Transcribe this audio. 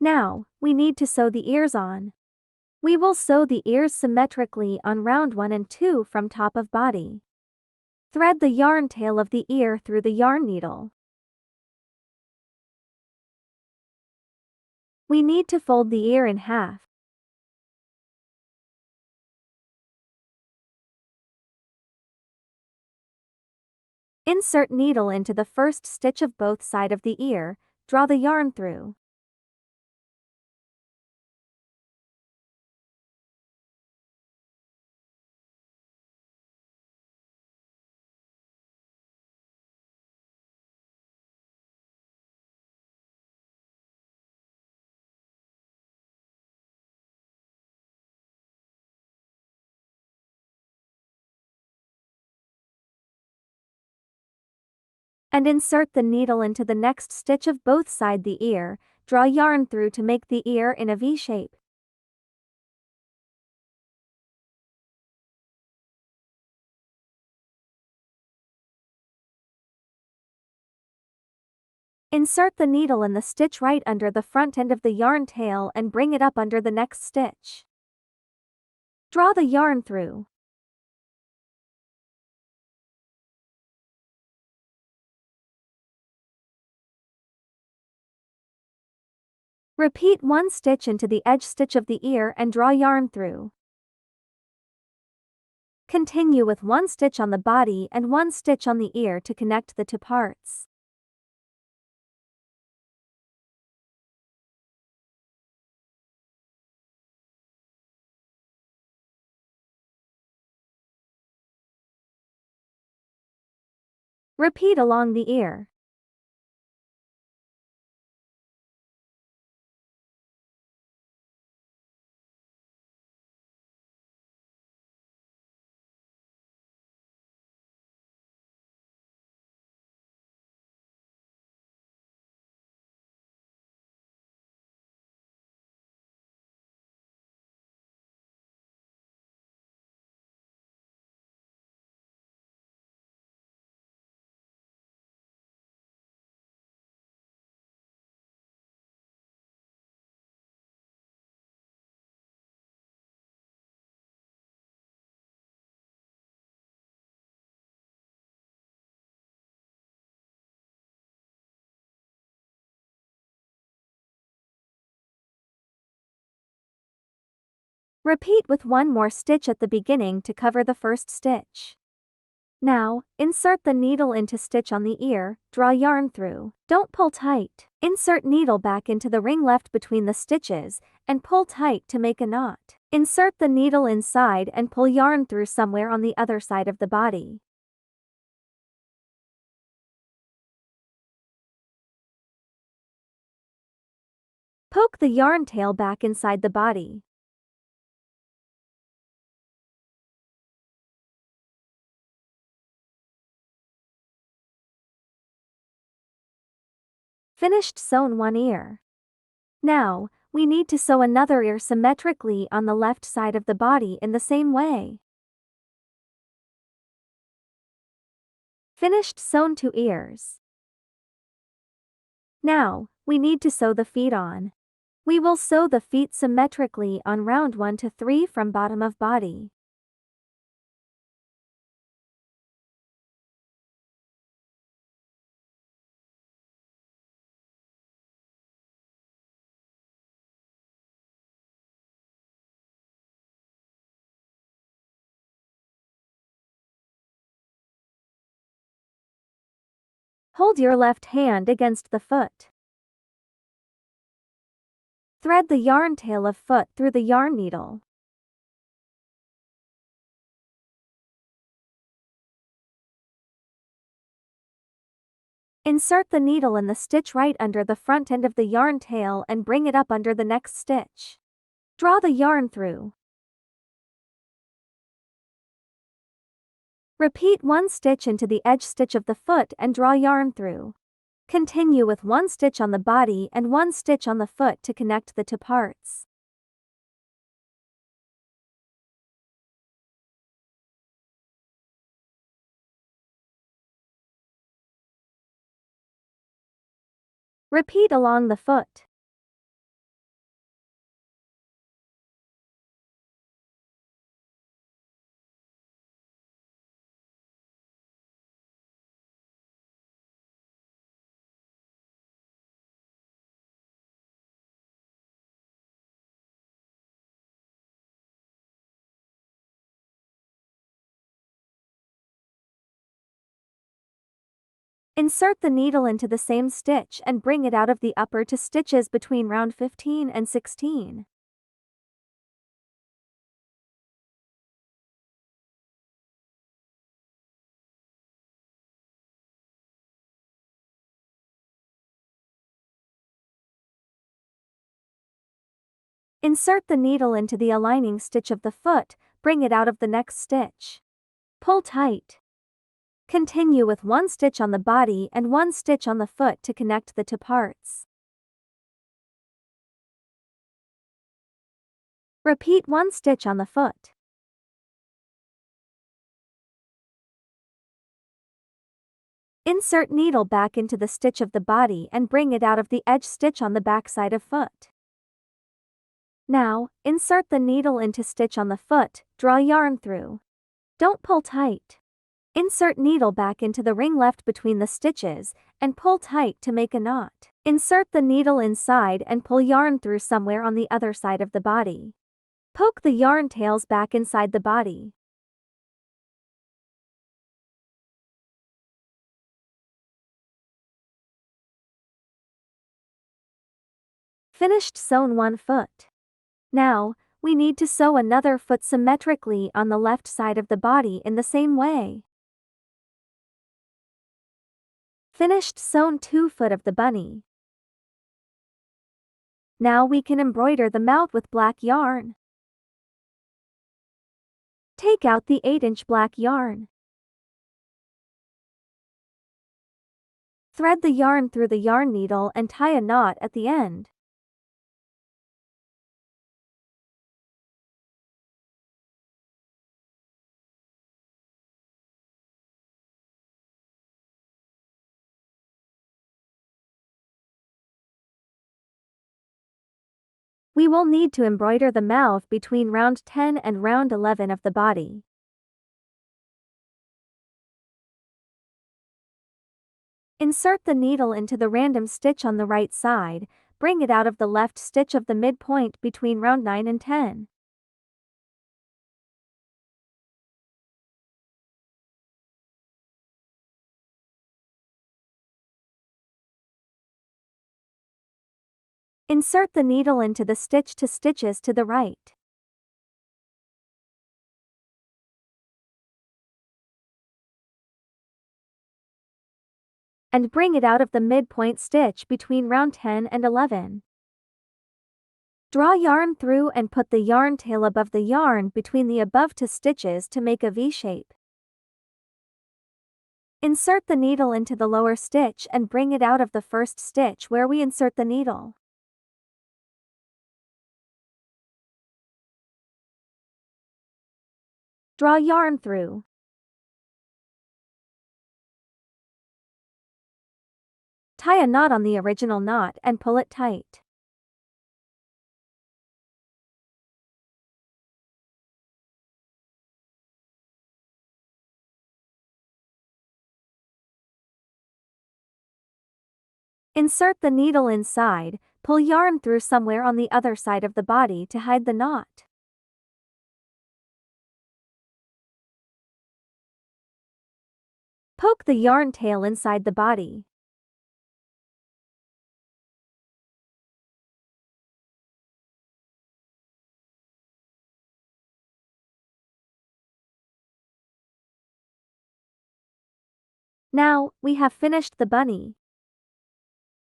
Now, we need to sew the ears on. We will sew the ears symmetrically on round 1 and 2 from top of body. Thread the yarn tail of the ear through the yarn needle. We need to fold the ear in half. Insert needle into the first stitch of both sides of the ear, draw the yarn through. And insert the needle into the next stitch of both sides the ear, draw yarn through to make the ear in a V shape. Insert the needle in the stitch right under the front end of the yarn tail and bring it up under the next stitch. Draw the yarn through. Repeat 1 stitch into the edge stitch of the ear and draw yarn through. Continue with 1 stitch on the body and 1 stitch on the ear to connect the two parts. Repeat along the ear. Repeat with 1 more stitch at the beginning to cover the first stitch. Now, insert the needle into stitch on the ear, draw yarn through. Don't pull tight. Insert needle back into the ring left between the stitches, and pull tight to make a knot. Insert the needle inside and pull yarn through somewhere on the other side of the body. Poke the yarn tail back inside the body. Finished sewn 1 ear. Now, we need to sew another ear symmetrically on the left side of the body in the same way. Finished sewn 2 ears. Now, we need to sew the feet on. We will sew the feet symmetrically on round 1 to 3 from bottom of body. Hold your left hand against the foot. Thread the yarn tail of foot through the yarn needle. Insert the needle in the stitch right under the front end of the yarn tail and bring it up under the next stitch. Draw the yarn through. Repeat 1 stitch into the edge stitch of the foot and draw yarn through. Continue with 1 stitch on the body and 1 stitch on the foot to connect the two parts. Repeat along the foot. Insert the needle into the same stitch and bring it out of the upper to stitches between round 15 and 16. Insert the needle into the aligning stitch of the foot, bring it out of the next stitch. Pull tight. Continue with one stitch on the body and one stitch on the foot to connect the two parts. Repeat one stitch on the foot. Insert needle back into the stitch of the body and bring it out of the edge stitch on the back side of foot. Now, insert the needle into stitch on the foot, draw yarn through. Don't pull tight. Insert needle back into the ring left between the stitches, and pull tight to make a knot. Insert the needle inside and pull yarn through somewhere on the other side of the body. Poke the yarn tails back inside the body. Finished sewn one foot. Now, we need to sew another foot symmetrically on the left side of the body in the same way. Finished sewn 2 foot of the bunny. Now we can embroider the mouth with black yarn. Take out the 8-inch black yarn. Thread the yarn through the yarn needle and tie a knot at the end. We will need to embroider the mouth between round 10 and round 11 of the body. Insert the needle into the random stitch on the right side, bring it out of the left stitch of the midpoint between round 9 and 10. Insert the needle into the stitch to stitches to the right. And bring it out of the midpoint stitch between round 10 and 11. Draw yarn through and put the yarn tail above the yarn between the above two stitches to make a V shape. Insert the needle into the lower stitch and bring it out of the first stitch where we insert the needle. Draw yarn through. Tie a knot on the original knot and pull it tight. Insert the needle inside, pull yarn through somewhere on the other side of the body to hide the knot. Poke the yarn tail inside the body. Now, we have finished the bunny.